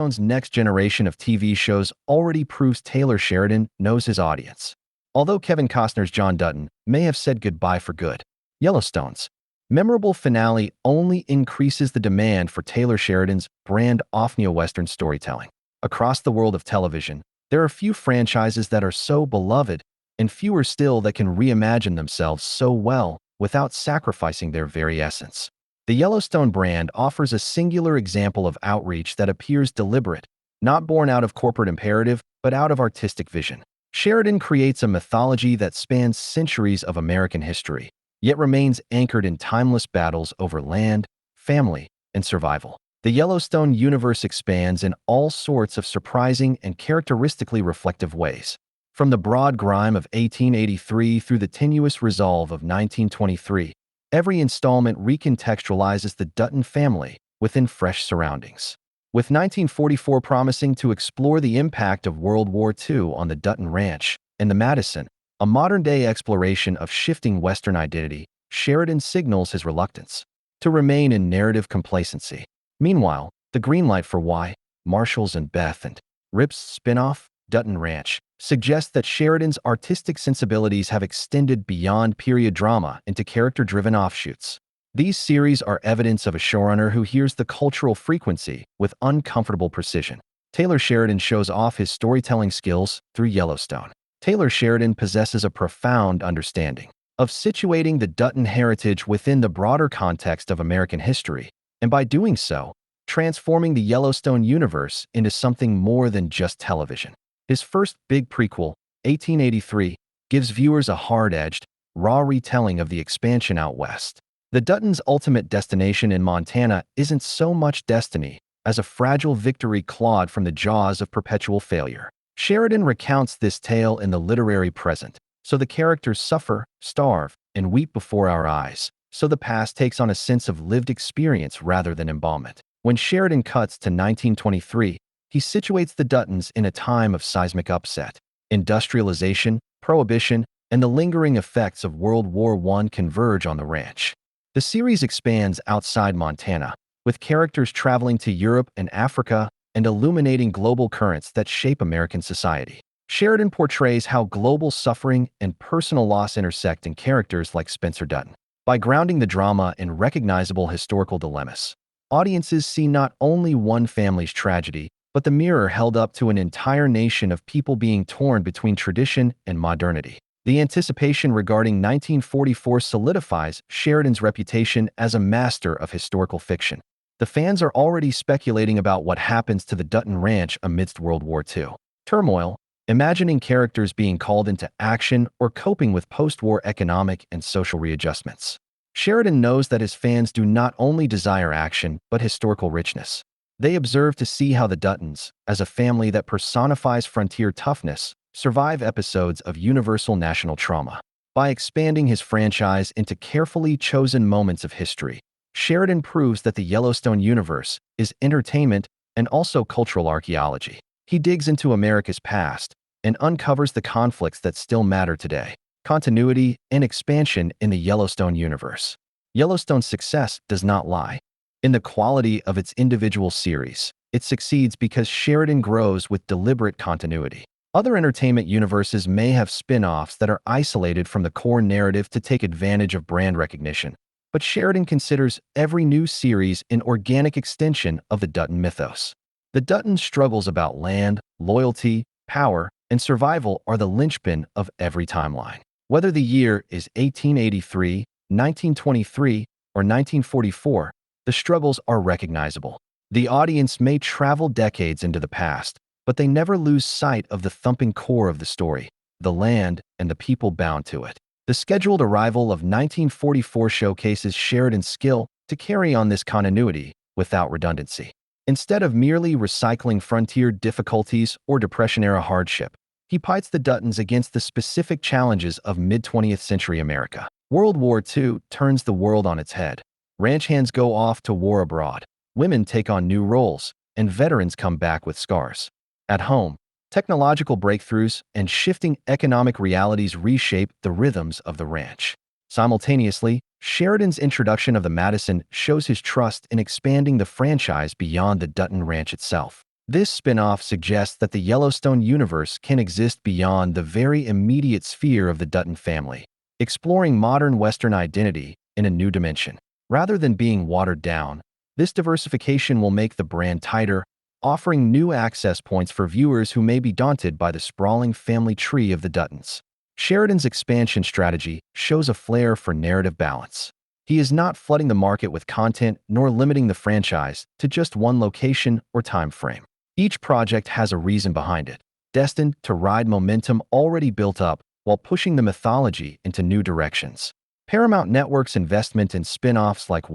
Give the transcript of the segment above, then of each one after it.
Yellowstone's next generation of TV shows already proves Taylor Sheridan knows his audience. Although Kevin Costner's John Dutton may have said goodbye for good, Yellowstone's memorable finale only increases the demand for Taylor Sheridan's brand of neo-Western storytelling. Across the world of television, there are few franchises that are so beloved, and fewer still that can reimagine themselves so well without sacrificing their very essence. The Yellowstone brand offers a singular example of outreach that appears deliberate, not born out of corporate imperative, but out of artistic vision. Sheridan creates a mythology that spans centuries of American history, yet remains anchored in timeless battles over land, family, and survival. The Yellowstone universe expands in all sorts of surprising and characteristically reflective ways. From the broad grime of 1883 through the tenuous resolve of 1923, every installment recontextualizes the Dutton family within fresh surroundings. With 1944 promising to explore the impact of World War II on the Dutton Ranch and the Madison, a modern-day exploration of shifting Western identity, Sheridan signals his reluctance to remain in narrative complacency. Meanwhile, the greenlight for Marshals and Beth Rip's spinoff, Dutton Ranch, suggests that Sheridan's artistic sensibilities have extended beyond period drama into character-driven offshoots. These series are evidence of a showrunner who hears the cultural frequency with uncomfortable precision. Taylor Sheridan shows off his storytelling skills through Yellowstone. Taylor Sheridan possesses a profound understanding of situating the Dutton heritage within the broader context of American history, and by doing so, transforming the Yellowstone universe into something more than just television. His first big prequel, 1883, gives viewers a hard-edged, raw retelling of the expansion out west. The Duttons' ultimate destination in Montana isn't so much destiny as a fragile victory clawed from the jaws of perpetual failure. Sheridan recounts this tale in the literary present, so the characters suffer, starve, and weep before our eyes, so the past takes on a sense of lived experience rather than embalmment. When Sheridan cuts to 1923, he situates the Duttons in a time of seismic upset. Industrialization, prohibition, and the lingering effects of World War I converge on the ranch. The series expands outside Montana, with characters traveling to Europe and Africa and illuminating global currents that shape American society. Sheridan portrays how global suffering and personal loss intersect in characters like Spencer Dutton. By grounding the drama in recognizable historical dilemmas, audiences see not only one family's tragedy, but the mirror held up to an entire nation of people being torn between tradition and modernity. The anticipation regarding 1944 solidifies Sheridan's reputation as a master of historical fiction. The fans are already speculating about what happens to the Dutton Ranch amidst World War II turmoil, imagining characters being called into action or coping with post-war economic and social readjustments. Sheridan knows that his fans do not only desire action, but historical richness. They observe to see how the Duttons, as a family that personifies frontier toughness, survive episodes of universal national trauma. By expanding his franchise into carefully chosen moments of history, Sheridan proves that the Yellowstone universe is entertainment and also cultural archaeology. He digs into America's past and uncovers the conflicts that still matter today. Continuity and expansion in the Yellowstone universe. Yellowstone's success does not lie in the quality of its individual series. It succeeds because Sheridan grows with deliberate continuity. Other entertainment universes may have spin-offs that are isolated from the core narrative to take advantage of brand recognition, but Sheridan considers every new series an organic extension of the Dutton mythos. The Dutton struggles about land, loyalty, power, and survival are the linchpin of every timeline. Whether the year is 1883, 1923, or 1944, the struggles are recognizable. The audience may travel decades into the past, but they never lose sight of the thumping core of the story, the land and the people bound to it. The scheduled arrival of 1944 showcases Sheridan's skill to carry on this continuity without redundancy. Instead of merely recycling frontier difficulties or Depression-era hardship, he pites the Duttons against the specific challenges of mid-20th century America. World War II turns the world on its head. Ranch hands go off to war abroad. Women take on new roles, and veterans come back with scars. At home, technological breakthroughs and shifting economic realities reshape the rhythms of the ranch. Simultaneously, Sheridan's introduction of the Madison shows his trust in expanding the franchise beyond the Dutton Ranch itself. This spin-off suggests that the Yellowstone universe can exist beyond the very immediate sphere of the Dutton family, exploring modern Western identity in a new dimension. Rather than being watered down, this diversification will make the brand tighter, offering new access points for viewers who may be daunted by the sprawling family tree of the Duttons. Sheridan's expansion strategy shows a flair for narrative balance. He is not flooding the market with content nor limiting the franchise to just one location or time frame. Each project has a reason behind it, destined to ride momentum already built up while pushing the mythology into new directions. Paramount Network's investment in spin-offs like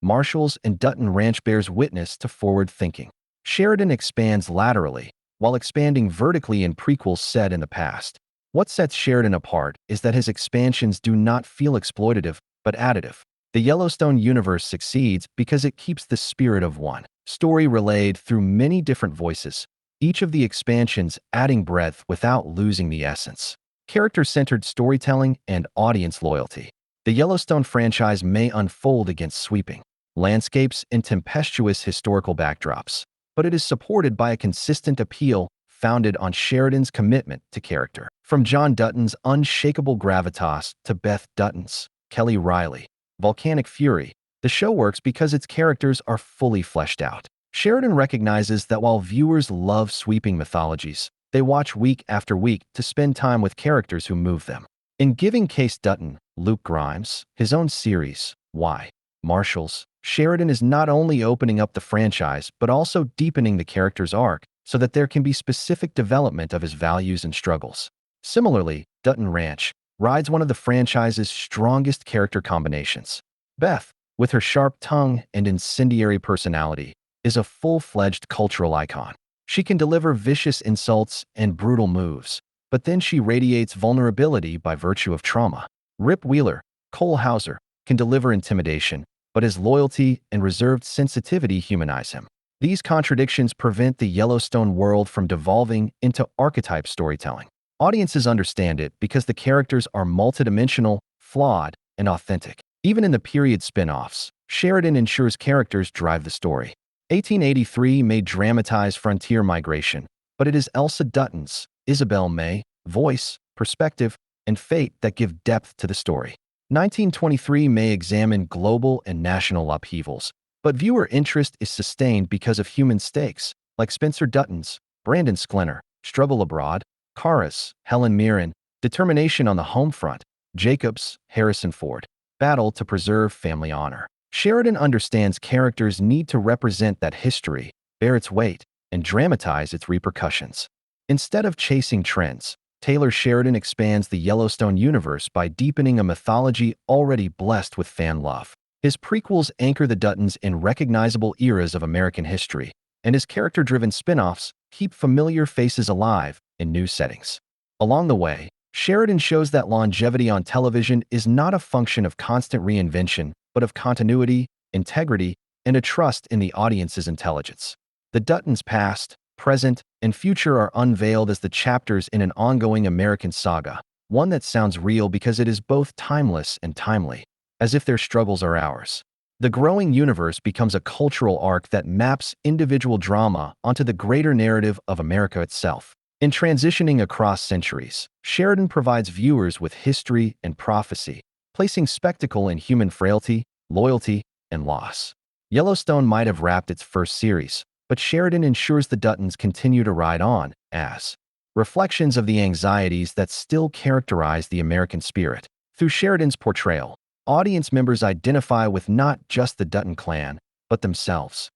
Marshals and Dutton Ranch bears witness to forward thinking. Sheridan expands laterally, while expanding vertically in prequels set in the past. What sets Sheridan apart is that his expansions do not feel exploitative, but additive. The Yellowstone universe succeeds because it keeps the spirit of one story relayed through many different voices, each of the expansions adding breadth without losing the essence. Character-centered storytelling and audience loyalty. The Yellowstone franchise may unfold against sweeping landscapes and tempestuous historical backdrops, but it is supported by a consistent appeal founded on Sheridan's commitment to character. From John Dutton's unshakable gravitas to Beth Dutton's Kelly Riley, volcanic fury, the show works because its characters are fully fleshed out. Sheridan recognizes that while viewers love sweeping mythologies, they watch week after week to spend time with characters who move them. In giving Kayce Dutton, Luke Grimes, his own series, Marshals, Sheridan is not only opening up the franchise but also deepening the character's arc so that there can be specific development of his values and struggles. Similarly, Dutton Ranch rides one of the franchise's strongest character combinations. Beth, with her sharp tongue and incendiary personality, is a full-fledged cultural icon. She can deliver vicious insults and brutal moves, but then she radiates vulnerability by virtue of trauma. Rip Wheeler, Cole Hauser, can deliver intimidation, but his loyalty and reserved sensitivity humanize him. These contradictions prevent the Yellowstone world from devolving into archetype storytelling. Audiences understand it because the characters are multidimensional, flawed, and authentic. Even in the period spin-offs, Sheridan ensures characters drive the story. 1883 may dramatize frontier migration, but it is Elsa Dutton's, Isabel May, voice, perspective, and fate that give depth to the story. 1923 may examine global and national upheavals, but viewer interest is sustained because of human stakes, like Spencer Dutton's, Brandon Sklenar, Struggle Abroad, Kara's, Helen Mirren, Determination on the Home Front, Jacobs, Harrison Ford, Battle to Preserve Family Honor. Sheridan understands characters need to represent that history, bear its weight, and dramatize its repercussions. Instead of chasing trends, Taylor Sheridan expands the Yellowstone universe by deepening a mythology already blessed with fan love. His prequels anchor the Duttons in recognizable eras of American history, and his character-driven spin-offs keep familiar faces alive in new settings. Along the way, Sheridan shows that longevity on television is not a function of constant reinvention, but of continuity, integrity, and a trust in the audience's intelligence. The Duttons' past, present, and future are unveiled as the chapters in an ongoing American saga, one that sounds real because it is both timeless and timely, as if their struggles are ours. The growing universe becomes a cultural arc that maps individual drama onto the greater narrative of America itself. In transitioning across centuries, Sheridan provides viewers with history and prophecy, placing spectacle in human frailty, loyalty, and loss. Yellowstone might have wrapped its first series, but Sheridan ensures the Duttons continue to ride on as reflections of the anxieties that still characterize the American spirit. Through Sheridan's portrayal, audience members identify with not just the Dutton clan, but themselves.